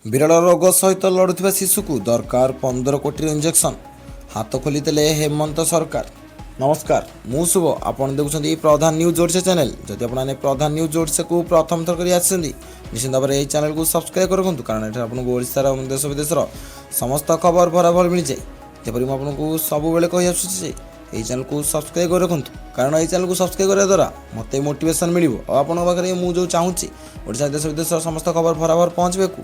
ବିରଳ ରୋଗ ସହିତ ଲଢ଼ୁଥିବା ଶିଶୁକୁ ଦରକାର 15 କୋଟିର ଇଞ୍ଜେକ୍ସନ। ହାତ ଖୋଲିଦେଲେ ହେମନ୍ତ ସରକାର। ନମସ୍କାର, ମୁଁ ଶୁଭ। ଆପଣ ଦେଖୁଛନ୍ତି ପ୍ରଧାନ ନ୍ୟୁଜ୍ ଓଡ଼ିଶା ଚ୍ୟାନେଲ। ଯଦି ଆପଣମାନେ ପ୍ରଧାନ ନ୍ୟୁଜ୍ ଓଡ଼ିଶାକୁ ପ୍ରଥମ ଥର କରି ଆସିଛନ୍ତି, ନିଶ୍ଚିତ ଭାବରେ ଏହି ଚ୍ୟାନେଲକୁ ସବସ୍କ୍ରାଇବ୍ ରଖନ୍ତୁ, କାରଣ ଏଠାରେ ଆପଣଙ୍କୁ ଓଡ଼ିଶାର ଏବଂ ଦେଶ ବିଦେଶର ସମସ୍ତ ଖବର ଭରାଭର ମିଳିଯାଏ। ଯେପରି ମୁଁ ଆପଣଙ୍କୁ ସବୁବେଳେ କହି ଆସୁଛି ଯେ ଏହି ଚ୍ୟାନେଲକୁ ସବସ୍କ୍ରାଇବ୍ କରି ରଖନ୍ତୁ, କାରଣ ଏହି ଚ୍ୟାନେଲକୁ ସବସ୍କ୍ରାଇବ୍ କରିବା ଦ୍ୱାରା ମୋତେ ମୋଟିଭେସନ୍ ମିଳିବ ଆଉ ଆପଣଙ୍କ ପାଖରେ ମୁଁ ଯେଉଁ ଚାହୁଁଛି ଓଡ଼ିଶା ଦେଶ ବିଦେଶର ସମସ୍ତ ଖବର ଭରାଭର ପହଞ୍ଚିବାକୁ,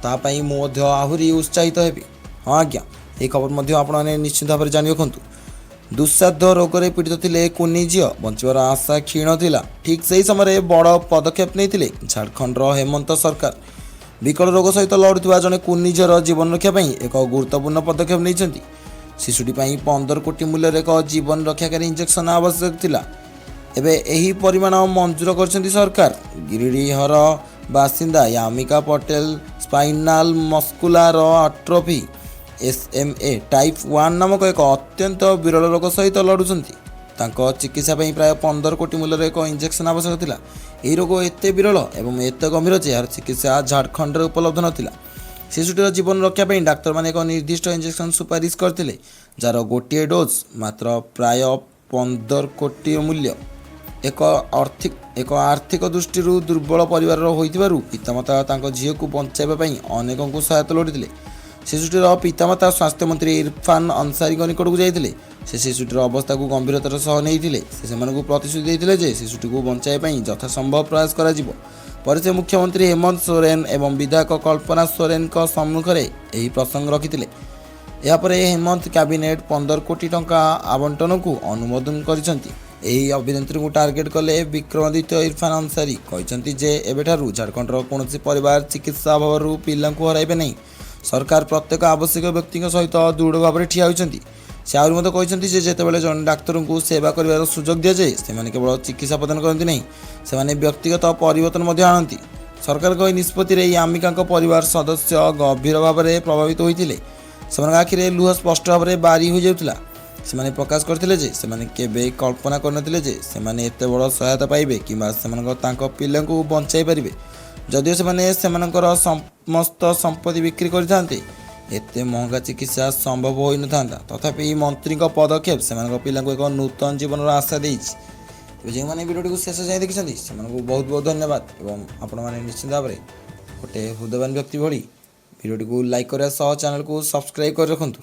ତା ପାଇଁ ମୁଁ ମଧ୍ୟ ଆହୁରି ଉତ୍ସାହିତ ହେବି। ହଁ ଆଜ୍ଞା, ଏହି ଖବର ମଧ୍ୟ ଆପଣମାନେ ନିଶ୍ଚିତ ଭାବରେ ଜାଣି ରଖନ୍ତୁ। ଦୁଃସାଧ୍ୟ ରୋଗରେ ପୀଡ଼ିତ ଥିଲେ କୁନି ଝିଅ, ବଞ୍ଚିବାର ଆଶା କ୍ଷୀଣ ଥିଲା। ଠିକ୍ ସେହି ସମୟରେ ବଡ଼ ପଦକ୍ଷେପ ନେଇଥିଲେ ଝାଡ଼ଖଣ୍ଡର ହେମନ୍ତ ସରକାର। ବିକଳ ରୋଗ ସହିତ ଲଢ଼ୁଥିବା ଜଣେ କୁନି ଝିଅର ଜୀବନ ରକ୍ଷା ପାଇଁ ଏକ ଗୁରୁତ୍ୱପୂର୍ଣ୍ଣ ପଦକ୍ଷେପ ନେଇଛନ୍ତି। ଶିଶୁଟି ପାଇଁ 15 କୋଟି ମୂଲ୍ୟର ଏକ ଜୀବନ ରକ୍ଷାକାରୀ ଇଞ୍ଜେକ୍ସନ ଆବଶ୍ୟକ ଥିଲା। ଏବେ ଏହି ପରିମାଣ ମଞ୍ଜୁର କରିଛନ୍ତି ସରକାର। ଗିରିଡିହର ବାସିନ୍ଦା Yamika Patel spinal muscular atrophy SMA type 1 ନାମକ ଏକ ଅତ୍ୟନ୍ତ ବିରଳ ରୋଗ ସହିତ ଲଢ଼ୁଛନ୍ତି। ତାଙ୍କ ଚିକିତ୍ସା ପାଇଁ ପ୍ରାୟ 15 କୋଟି ମୂଲ୍ୟର ଏକ ଇଞ୍ଜେକ୍ସନ ଆବଶ୍ୟକ ଥିଲା। ଏହି ରୋଗ ଏତେ ବିରଳ ଏବଂ ଏତେ ଗମ୍ଭୀର ଯେ ଏହାର ଚିକିତ୍ସା ଝାଡ଼ଖଣ୍ଡରେ ଉପଲବ୍ଧ ନଥିଲା। ଶିଶୁଟିର ଜୀବନ ରକ୍ଷା ପାଇଁ ଡାକ୍ତରମାନେ ଏକ ନିର୍ଦ୍ଦିଷ୍ଟ ଇଞ୍ଜେକ୍ସନ ସୁପାରିଶ କରିଥିଲେ, ଯାହାର ଗୋଟିଏ ଡୋଜ୍ ମାତ୍ର ପ୍ରାୟ 15 କୋଟି ମୂଲ୍ୟ। ଏକ ଆର୍ଥିକ ଦୃଷ୍ଟିରୁ ଦୁର୍ବଳ ପରିବାରର ହୋଇଥିବାରୁ ପିତାମାତା ତାଙ୍କ ଝିଅକୁ ବଞ୍ଚାଇବା ପାଇଁ ଅନେକଙ୍କୁ ସହାୟତା ଲୋଡ଼ିଥିଲେ। ଶିଶୁଟିର ପିତାମାତା ସ୍ୱାସ୍ଥ୍ୟମନ୍ତ୍ରୀ ଇରଫାନ ଅନସାରୀଙ୍କ ନିକଟକୁ ଯାଇଥିଲେ। ସେ ଶିଶୁଟିର ଅବସ୍ଥାକୁ ଗମ୍ଭୀରତାର ସହ ନେଇଥିଲେ। ସେ ସେମାନଙ୍କୁ ପ୍ରତିଶ୍ରୁତି ଦେଇଥିଲେ ଯେ ଶିଶୁଟିକୁ ବଞ୍ଚାଇବା ପାଇଁ ଯଥାସମ୍ଭବ ପ୍ରୟାସ କରାଯିବ। ପରେ ସେ ମୁଖ୍ୟମନ୍ତ୍ରୀ ହେମନ୍ତ ସୋରେନ ଏବଂ ବିଧାୟକ କଳ୍ପନା ସୋରେନଙ୍କ ସମ୍ମୁଖରେ ଏହି ପ୍ରସଙ୍ଗ ରଖିଥିଲେ। ଏହାପରେ ହେମନ୍ତ କ୍ୟାବିନେଟ୍ 15 କୋଟି ଟଙ୍କା ଆବଣ୍ଟନକୁ ଅନୁମୋଦନ କରିଛନ୍ତି। ଏହି ଅଭିନେତ୍ରୀଙ୍କୁ ଟାର୍ଗେଟ୍ କଲେ ବିକ୍ରମାଦିତ୍ୟ ଇରଫାନ ଅନସାରୀ କହିଛନ୍ତି ଯେ ଏବେଠାରୁ ଝାଡ଼ଖଣ୍ଡର କୌଣସି ପରିବାର ଚିକିତ୍ସା ଅଭାବରୁ ପିଲାଙ୍କୁ ହରାଇବେ ନାହିଁ। ସରକାର ପ୍ରତ୍ୟେକ ଆବଶ୍ୟକ ବ୍ୟକ୍ତିଙ୍କ ସହିତ ଦୃଢ଼ ଭାବରେ ଠିଆ ହୋଇଛନ୍ତି। ସେ ଆହୁରି ମଧ୍ୟ କହିଛନ୍ତି ଯେ ଯେତେବେଳେ ଜଣେ ଡାକ୍ତରଙ୍କୁ ସେବା କରିବାର ସୁଯୋଗ ଦିଆଯାଏ, ସେମାନେ କେବଳ ଚିକିତ୍ସା ପ୍ରଦାନ କରନ୍ତି ନାହିଁ, ସେମାନେ ବ୍ୟକ୍ତିଗତ ପରିବର୍ତ୍ତନ ମଧ୍ୟ ଆଣନ୍ତି। ସରକାରଙ୍କ ଏହି ନିଷ୍ପତ୍ତିରେ ୟାମିକାଙ୍କ ପରିବାର ସଦସ୍ୟ ଗଭୀର ଭାବରେ ପ୍ରଭାବିତ ହୋଇଥିଲେ। ସେମାନଙ୍କ ଆଖିରେ ଲୁହ ସ୍ପଷ୍ଟ ଭାବରେ ବାରି ହୋଇଯାଉଥିଲା। ସେମାନେ ପ୍ରକାଶ କରିଥିଲେ ଯେ ସେମାନେ କେବେ କଳ୍ପନା କରିନଥିଲେ ଯେ ସେମାନେ ଏତେ ବଡ଼ ସହାୟତା ପାଇବେ କିମ୍ବା ତାଙ୍କ ପିଲାଙ୍କୁ ବଞ୍ଚାଇ ପାରିବେ। ଯଦିଓ ସେମାନେ ସେମାନଙ୍କର ସମସ୍ତ ସମ୍ପତ୍ତି ବିକ୍ରି କରିଥାନ୍ତେ, ଏତେ ମହଙ୍ଗା ଚିକିତ୍ସା ସମ୍ଭବ ହୋଇନଥାନ୍ତା। ତଥାପି ମନ୍ତ୍ରୀଙ୍କ ପଦକ୍ଷେପ ସେମାନଙ୍କ ପିଲାଙ୍କୁ ଏକ ନୂତନ ଜୀବନର ଆଶା ଦେଇଛି। ତେବେ ଯେଉଁମାନେ ଭିଡ଼ିଓଟିକୁ ଶେଷ ଯାଏଁ ଦେଖିଛନ୍ତି, ସେମାନଙ୍କୁ ବହୁତ ବହୁତ ଧନ୍ୟବାଦ। ଏବଂ ଆପଣମାନେ ନିଶ୍ଚିତ ଭାବରେ ଗୋଟେ ହୃଦୟବାନ ବ୍ୟକ୍ତି ଭଳି ଭିଡ଼ିଓଟିକୁ ଲାଇକ୍ କରିବା ସହ ଚ୍ୟାନେଲକୁ ସବସ୍କ୍ରାଇବ୍ କରି ରଖନ୍ତୁ।